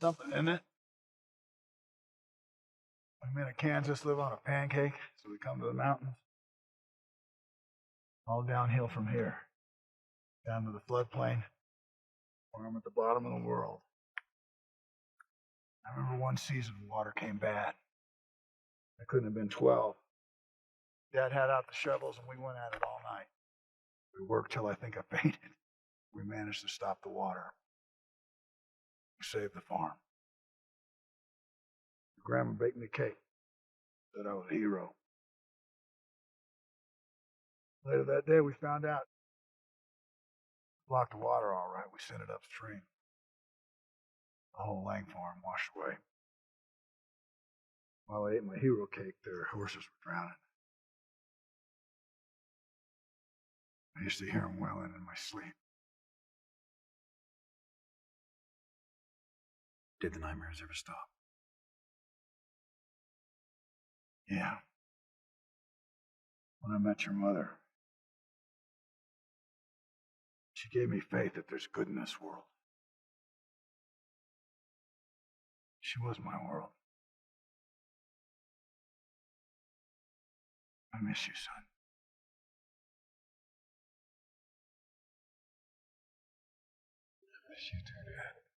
Something, isn't it? I mean, in Kansas, live on a pancake, so we come to the mountains. All downhill from here, down to the floodplain, where I'm at the bottom of the world. I remember one season water came bad. I couldn't have been 12. Dad had out the shovels and we went at it all night. We worked till I think I fainted. We managed to stop the water. We saved the farm. Grandma baked me a cake. Said I was a hero. Later that day, we found out. Blocked the water all right. We sent it upstream. The whole Lang farm washed away. While I ate my hero cake, their horses were drowning. I used to hear them wailing in my sleep. Did the nightmares ever stop? Yeah. When I met your mother, she gave me faith that there's good in this world. She was my world. I miss you, son. I miss you too, Dad.